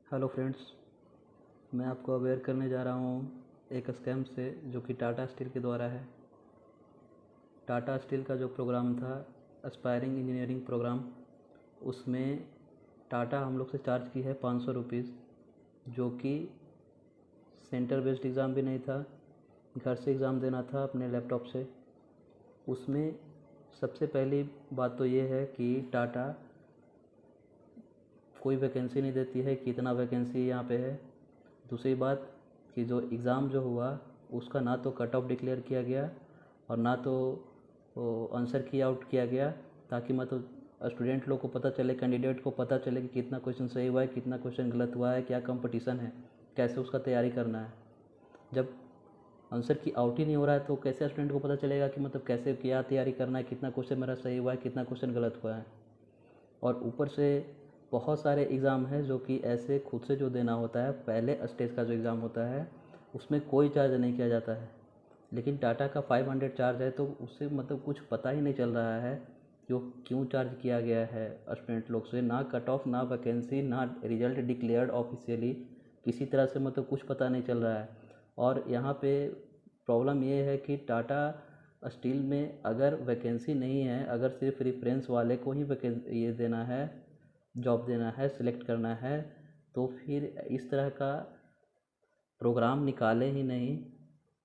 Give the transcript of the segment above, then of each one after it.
Hello friends, मैं आपको aware करने जा रहा हूँ एक स्कैम से जो कि टाटा स्टील के द्वारा है। टाटा स्टील का जो प्रोग्राम था एस्पायरिंग इंजीनियरिंग प्रोग्राम, उसमें टाटा हम लोग से चार्ज की है 500 रुपीज़, जो कि सेंटर बेस्ड एग्ज़ाम भी नहीं था, घर से एग्ज़ाम देना था अपने लैपटॉप से। उसमें सबसे पहली बात तो ये है कि टाटा कोई वैकेंसी नहीं देती है, कितना वैकेंसी यहाँ पे है। दूसरी बात कि जो एग्ज़ाम जो हुआ उसका ना तो कट ऑफ डिक्लेयर किया गया और ना तो आंसर की आउट किया गया, ताकि मतलब स्टूडेंट लोग को पता चले, कैंडिडेट को पता चले कि कितना क्वेश्चन सही हुआ है, कितना क्वेश्चन गलत हुआ है, क्या कंपटीशन है, कैसे उसका तैयारी करना है। जब आंसर की आउट ही नहीं हो रहा है तो कैसे स्टूडेंट को पता चलेगा कि मतलब कैसे क्या तैयारी करना है, कितना क्वेश्चन मेरा सही हुआ है, कितना क्वेश्चन गलत हुआ है। और ऊपर से बहुत सारे एग्ज़ाम हैं जो कि ऐसे खुद से जो देना होता है, पहले स्टेज का जो एग्ज़ाम होता है उसमें कोई चार्ज नहीं किया जाता है, लेकिन टाटा का 500 चार्ज है। तो उससे मतलब कुछ पता ही नहीं चल रहा है जो क्यों चार्ज किया गया है स्टूडेंट लोग से। ना कट ऑफ, ना वैकेंसी, ना रिजल्ट डिक्लेयर्ड ऑफिशियली, किसी तरह से मतलब कुछ पता नहीं चल रहा है। और यहाँ पे प्रॉब्लम ये है कि टाटा स्टील में अगर वैकेंसी नहीं है, अगर सिर्फ रेफरेंस वाले को ही ये देना है, जॉब देना है, सिलेक्ट करना है, तो फिर इस तरह का प्रोग्राम निकाले ही नहीं।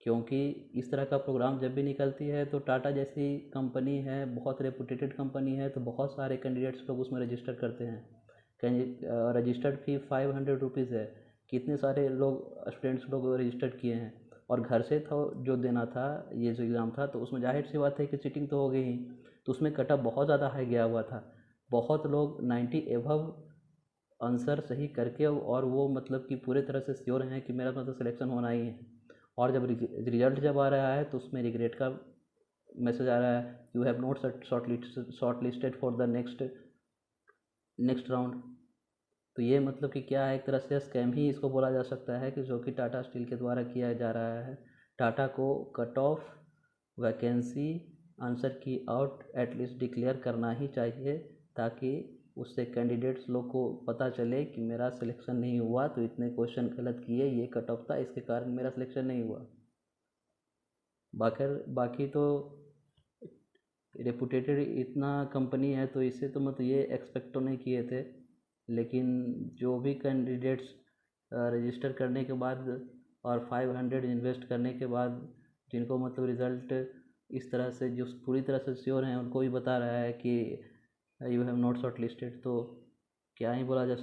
क्योंकि इस तरह का प्रोग्राम जब भी निकलती है तो टाटा जैसी कंपनी है, बहुत रेपुटेटेड कंपनी है, तो बहुत सारे कैंडिडेट्स लोग उसमें रजिस्टर करते हैं। रजिस्टर्ड फ़ी 500 रुपीज़ है। कितने सारे लोग, स्टूडेंट्स लोग रजिस्टर्ड किए हैं। और घर से था जो देना था, ये जो एग्ज़ाम था, तो उसमें जाहिर सी बात है कि चीटिंग तो हो गई ही। तो उसमें कट ऑफ बहुत ज़्यादा हाई गया हुआ था। बहुत लोग 90 एभव आंसर सही करके, और वो मतलब कि पूरे तरह से श्योर हैं कि मेरा मतलब सिलेक्शन होना ही है। और जब रिजल्ट जब आ रहा है तो उसमें रिग्रेट का मैसेज आ रहा है, you have not short listed for the next round. तो ये मतलब कि क्या है, एक तरह से स्कैम ही इसको बोला जा सकता है, कि जो कि टाटा स्टील के द्वारा किया जा रहा है। टाटा को कट ऑफ, वैकेंसी, आंसर की आउट एटलीस्ट डिक्लेयर करना ही चाहिए, ताकि उससे कैंडिडेट्स लोग को पता चले कि मेरा सिलेक्शन नहीं हुआ, तो इतने क्वेश्चन गलत किए, ये कट ऑफ था, इसके कारण मेरा सिलेक्शन नहीं हुआ। बाकी तो रेपुटेटेड इतना कंपनी है, तो इससे तो मतलब ये एक्सपेक्ट तो नहीं किए थे। लेकिन जो भी कैंडिडेट्स रजिस्टर करने के बाद और 500 इन्वेस्ट करने के बाद, जिनको मतलब रिज़ल्ट इस तरह से, जो पूरी तरह से श्योर हैं, उनको भी बता रहा है कि you have not short listed, तो क्या ही बोला जा सकता है।